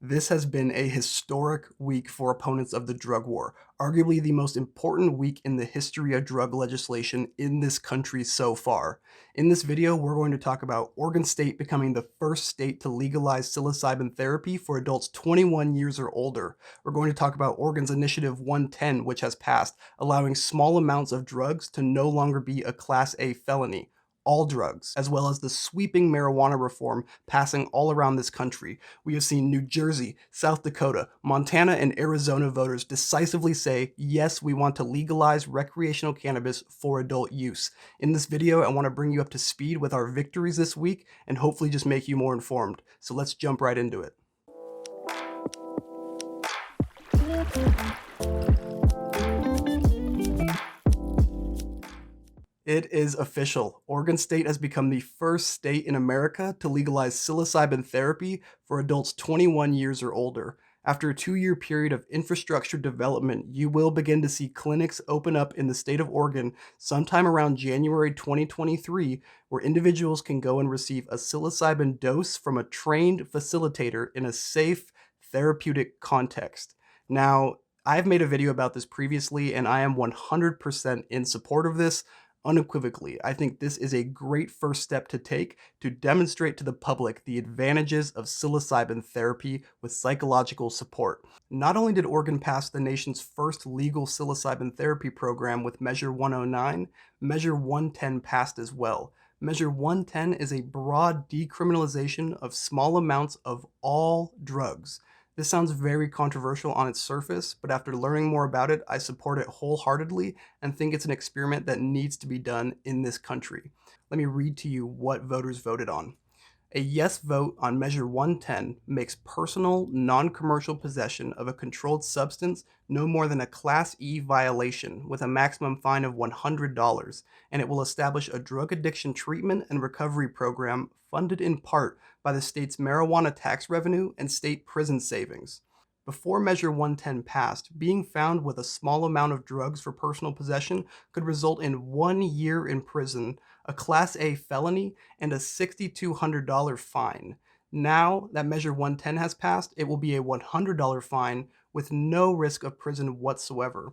This has been a historic week for opponents of the drug war, arguably the most important week in the history of drug legislation in this country so far. In this video, we're going to talk about Oregon State becoming the first state to legalize psilocybin therapy for adults 21 years or older. We're going to talk about Oregon's Initiative 110, which has passed, allowing small amounts of drugs to no longer be a Class A felony. All drugs, as well as the sweeping marijuana reform passing all around this country. We have seen New Jersey, South Dakota, Montana, and Arizona voters decisively say, yes, we want to legalize recreational cannabis for adult use. In this video, I want to bring you up to speed with our victories this week and hopefully just make you more informed. So let's jump right into it. It is official. Oregon State has become the first state in America to legalize psilocybin therapy for adults 21 years or older. After a 2-year period of infrastructure development, you will begin to see clinics open up in the state of Oregon sometime around January 2023, where individuals can go and receive a psilocybin dose from a trained facilitator in a safe, therapeutic context. Now, I've made a video about this previously, and I am 100% in support of this. Unequivocally, I think this is a great first step to take to demonstrate to the public the advantages of psilocybin therapy with psychological support. Not only did Oregon pass the nation's first legal psilocybin therapy program with Measure 109, Measure 110 passed as well. Measure 110 is a broad decriminalization of small amounts of all drugs. This sounds very controversial on its surface, but after learning more about it, I support it wholeheartedly and think it's an experiment that needs to be done in this country. Let me read to you what voters voted on. A yes vote on Measure 110 makes personal, non-commercial possession of a controlled substance no more than a Class E violation with a maximum fine of $100, and it will establish a drug addiction treatment and recovery program funded in part by the state's marijuana tax revenue and state prison savings. Before Measure 110 passed, being found with a small amount of drugs for personal possession could result in 1 year in prison, a Class A felony, and a $6,200 fine. Now that Measure 110 has passed, it will be a $100 fine with no risk of prison whatsoever.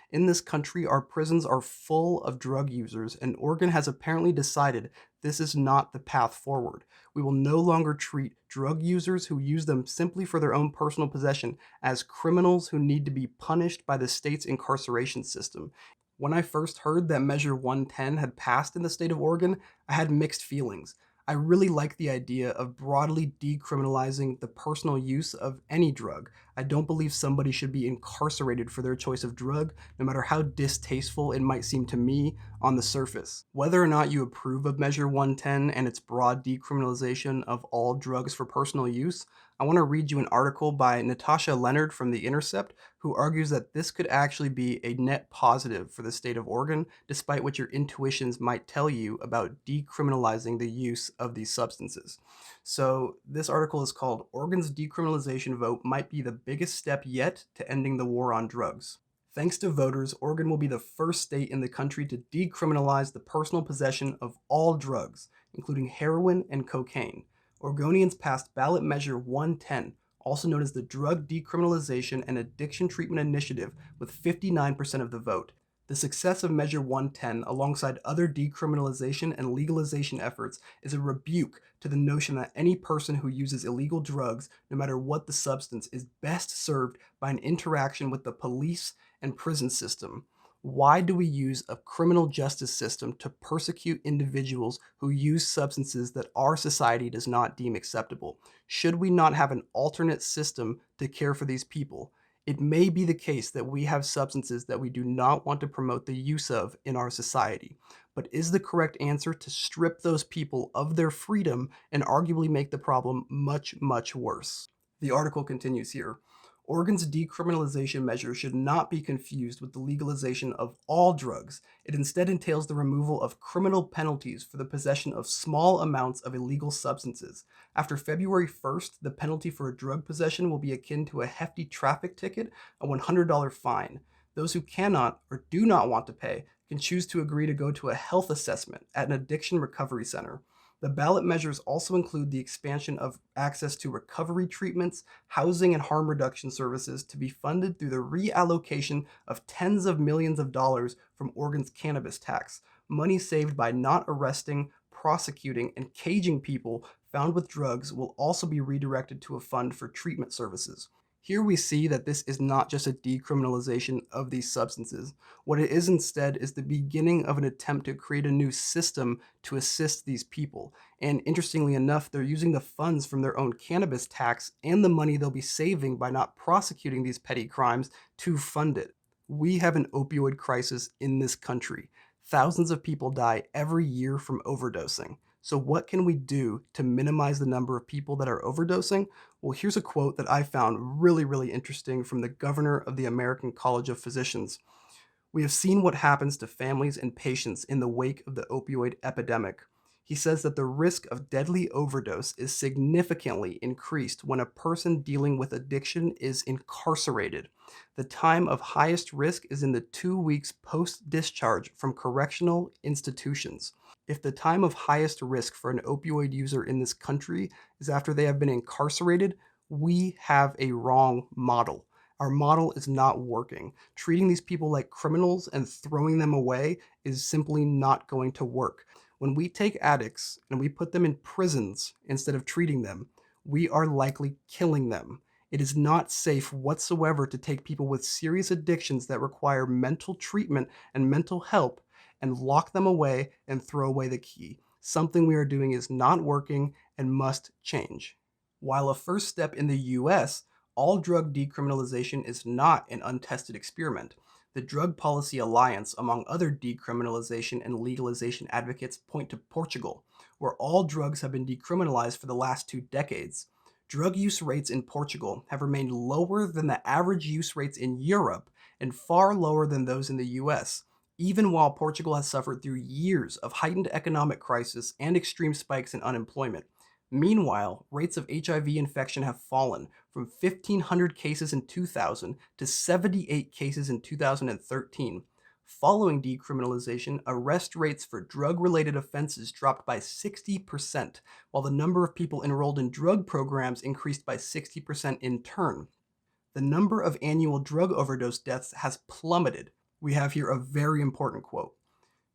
In this country, our prisons are full of drug users, and Oregon has apparently decided this is not the path forward. We will no longer treat drug users who use them simply for their own personal possession as criminals who need to be punished by the state's incarceration system. When I first heard that Measure 110 had passed in the state of Oregon, I had mixed feelings. I really like the idea of broadly decriminalizing the personal use of any drug. I don't believe somebody should be incarcerated for their choice of drug, no matter how distasteful it might seem to me on the surface. Whether or not you approve of Measure 110 and its broad decriminalization of all drugs for personal use, I want to read you an article by Natasha Leonard from the Intercept, who argues that this could actually be a net positive for the state of Oregon, despite what your intuitions might tell you about decriminalizing the use of these substances. So this article is called "Oregon's Decriminalization Vote Might Be the Biggest Step Yet to Ending the War on Drugs." Thanks to voters, Oregon will be the first state in the country to decriminalize the personal possession of all drugs, including heroin and cocaine. Oregonians passed ballot Measure 110, also known as the Drug Decriminalization and Addiction Treatment Initiative, with 59% of the vote. The success of Measure 110, alongside other decriminalization and legalization efforts, is a rebuke to the notion that any person who uses illegal drugs, no matter what the substance, is best served by an interaction with the police and prison system. Why do we use a criminal justice system to persecute individuals who use substances that our society does not deem acceptable? Should we not have an alternate system to care for these people? It may be the case that we have substances that we do not want to promote the use of in our society, but is the correct answer to strip those people of their freedom and arguably make the problem much, much worse? The article continues here. Oregon's decriminalization measure should not be confused with the legalization of all drugs. It instead entails the removal of criminal penalties for the possession of small amounts of illegal substances. After February 1st, the penalty for a drug possession will be akin to a hefty traffic ticket, a $100 fine. Those who cannot or do not want to pay can choose to agree to go to a health assessment at an addiction recovery center. The ballot measures also include the expansion of access to recovery treatments, housing, and harm reduction services to be funded through the reallocation of tens of millions of dollars from Oregon's cannabis tax, money saved by not arresting, prosecuting, and caging people found with drugs will also be redirected to a fund for treatment services. Here we see that this is not just a decriminalization of these substances. What it is instead is the beginning of an attempt to create a new system to assist these people. And interestingly enough, they're using the funds from their own cannabis tax and the money they'll be saving by not prosecuting these petty crimes to fund it. We have an opioid crisis in this country. Thousands of people die every year from overdosing. So, what can we do to minimize the number of people that are overdosing? Well, here's a quote that I found really, really interesting from the governor of the American College of Physicians. We have seen what happens to families and patients in the wake of the opioid epidemic. He says that the risk of deadly overdose is significantly increased when a person dealing with addiction is incarcerated. The time of highest risk is in the 2 weeks post discharge from correctional institutions. If the time of highest risk for an opioid user in this country is after they have been incarcerated, we have a wrong model. Our model is not working. Treating these people like criminals and throwing them away is simply not going to work. When we take addicts and we put them in prisons instead of treating them, we are likely killing them. It is not safe whatsoever to take people with serious addictions that require mental treatment and mental help and lock them away and throw away the key. Something we are doing is not working and must change. While a first step in the US, all drug decriminalization is not an untested experiment. The Drug Policy Alliance, among other decriminalization and legalization advocates, point to Portugal, where all drugs have been decriminalized for the last 2 decades. Drug use rates in Portugal have remained lower than the average use rates in Europe and far lower than those in the US, even while Portugal has suffered through years of heightened economic crisis and extreme spikes in unemployment. Meanwhile, rates of HIV infection have fallen from 1,500 cases in 2000 to 78 cases in 2013. Following decriminalization, arrest rates for drug-related offenses dropped by 60%, while the number of people enrolled in drug programs increased by 60% in turn. The number of annual drug overdose deaths has plummeted. We have here a very important quote.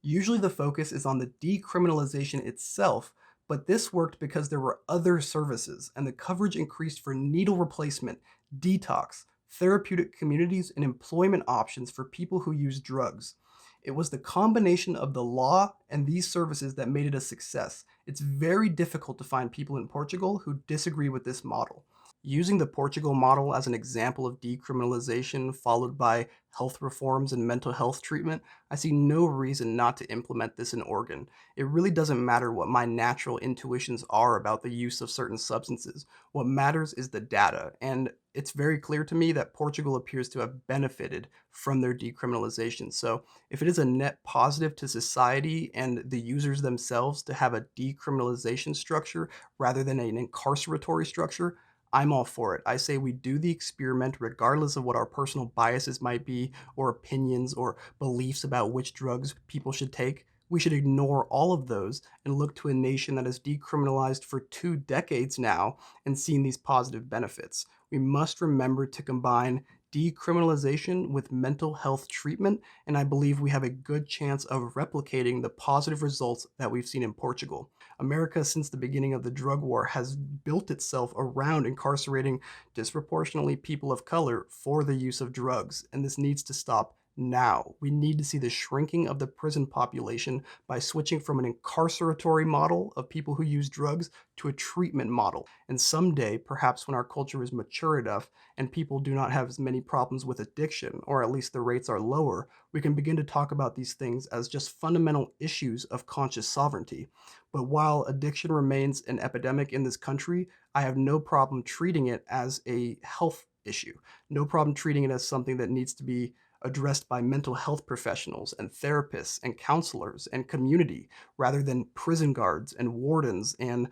Usually the focus is on the decriminalization itself, but this worked because there were other services and the coverage increased for needle replacement, detox, therapeutic communities, and employment options for people who use drugs. It was the combination of the law and these services that made it a success. It's very difficult to find people in Portugal who disagree with this model. Using the Portugal model as an example of decriminalization followed by health reforms and mental health treatment, I see no reason not to implement this in Oregon. It really doesn't matter what my natural intuitions are about the use of certain substances. What matters is the data, and it's very clear to me that Portugal appears to have benefited from their decriminalization. So, if it is a net positive to society and the users themselves to have a decriminalization structure rather than an incarceratory structure, I'm all for it. I say we do the experiment regardless of what our personal biases might be, or opinions, or beliefs about which drugs people should take. We should ignore all of those and look to a nation that has decriminalized for 2 decades now and seen these positive benefits. We must remember to combine decriminalization with mental health treatment, and I believe we have a good chance of replicating the positive results that we've seen in Portugal. America, since the beginning of the drug war, has built itself around incarcerating disproportionately people of color for the use of drugs, and this needs to stop now. We need to see the shrinking of the prison population by switching from an incarceratory model of people who use drugs to a treatment model. And someday, perhaps when our culture is mature enough and people do not have as many problems with addiction, or at least the rates are lower, we can begin to talk about these things as just fundamental issues of conscious sovereignty. But while addiction remains an epidemic in this country, I have no problem treating it as a health issue. No problem treating it as something that needs to be addressed by mental health professionals and therapists and counselors and community rather than prison guards and wardens and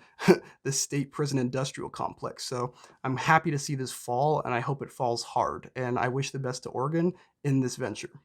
the state prison industrial complex. So I'm happy to see this fall, and I hope it falls hard. And I wish the best to Oregon in this venture.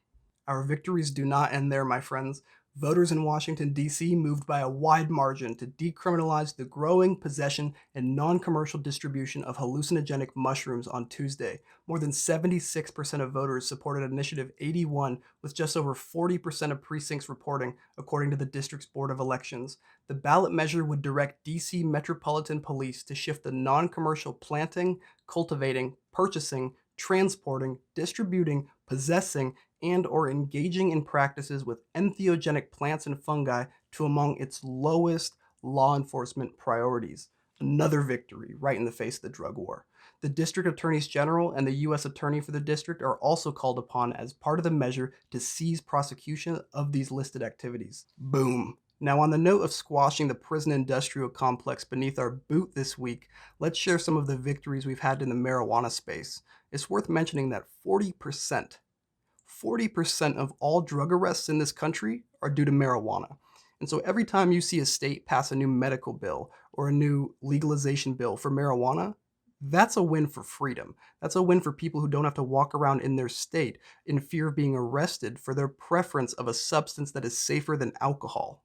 Our victories do not end there, my friends. Voters in Washington, D.C. moved by a wide margin to decriminalize the growing, possession, and non-commercial distribution of hallucinogenic mushrooms on Tuesday. More than 76% of voters supported Initiative 81, with just over 40% of precincts reporting, according to the district's Board of Elections. The ballot measure would direct D.C. Metropolitan Police to shift the non-commercial planting, cultivating, purchasing, transporting, distributing, possessing, and or engaging in practices with entheogenic plants and fungi to among its lowest law enforcement priorities. Another victory right in the face of the drug war. The district attorneys general and the U.S. attorney for the district are also called upon as part of the measure to seize prosecution of these listed activities. Boom. Now, on the note of squashing the prison industrial complex beneath our boot this week, let's share some of the victories we've had in the marijuana space. It's worth mentioning that 40% of all drug arrests in this country are due to marijuana. And so every time you see a state pass a new medical bill or a new legalization bill for marijuana, that's a win for freedom. That's a win for people who don't have to walk around in their state in fear of being arrested for their preference of a substance that is safer than alcohol.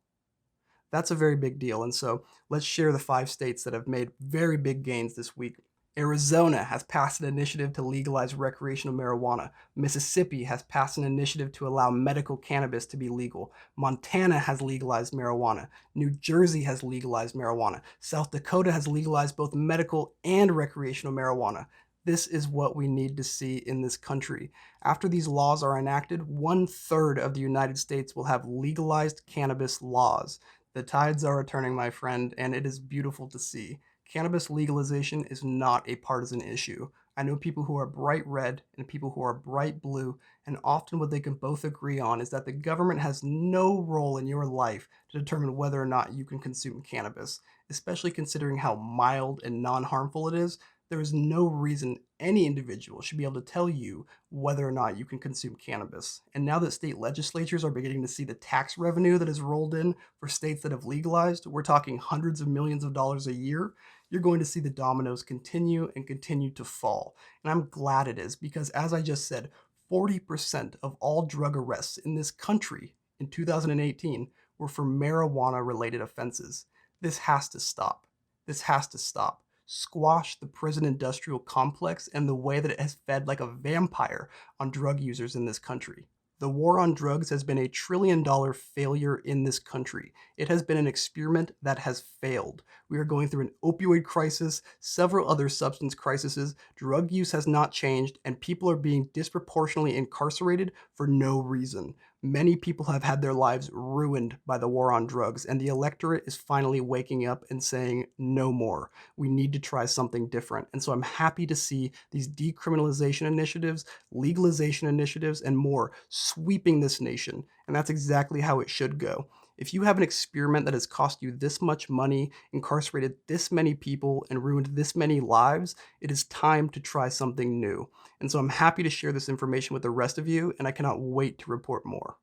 That's a very big deal. And so let's share the 5 states that have made very big gains this week. Arizona has passed an initiative to legalize recreational marijuana. Mississippi has passed an initiative to allow medical cannabis to be legal. Montana has legalized marijuana. New Jersey has legalized marijuana. South Dakota has legalized both medical and recreational marijuana. This is what we need to see in this country. After these laws are enacted, 1/3 of the United States will have legalized cannabis laws. The tides are turning, my friend, and it is beautiful to see. Cannabis legalization is not a partisan issue. I know people who are bright red and people who are bright blue, and often what they can both agree on is that the government has no role in your life to determine whether or not you can consume cannabis, especially considering how mild and non-harmful it is. There is no reason any individual should be able to tell you whether or not you can consume cannabis. And now that state legislatures are beginning to see the tax revenue that is rolled in for states that have legalized, we're talking hundreds of millions of dollars a year, you're going to see the dominoes continue and continue to fall. And I'm glad it is, because as I just said, 40% of all drug arrests in this country in 2018 were for marijuana-related offenses. This has to stop. This has to stop. Squash the prison industrial complex and the way that it has fed like a vampire on drug users in this country. The war on drugs has been a $1 trillion failure in this country. It has been an experiment that has failed. We are going through an opioid crisis, several other substance crises, drug use has not changed, and people are being disproportionately incarcerated for no reason. Many people have had their lives ruined by the war on drugs, and the electorate is finally waking up and saying, no more. We need to try something different. And so I'm happy to see these decriminalization initiatives, legalization initiatives, and more sweeping this nation. And that's exactly how it should go. If you have an experiment that has cost you this much money, incarcerated this many people, and ruined this many lives, it is time to try something new. And so I'm happy to share this information with the rest of you, and I cannot wait to report more.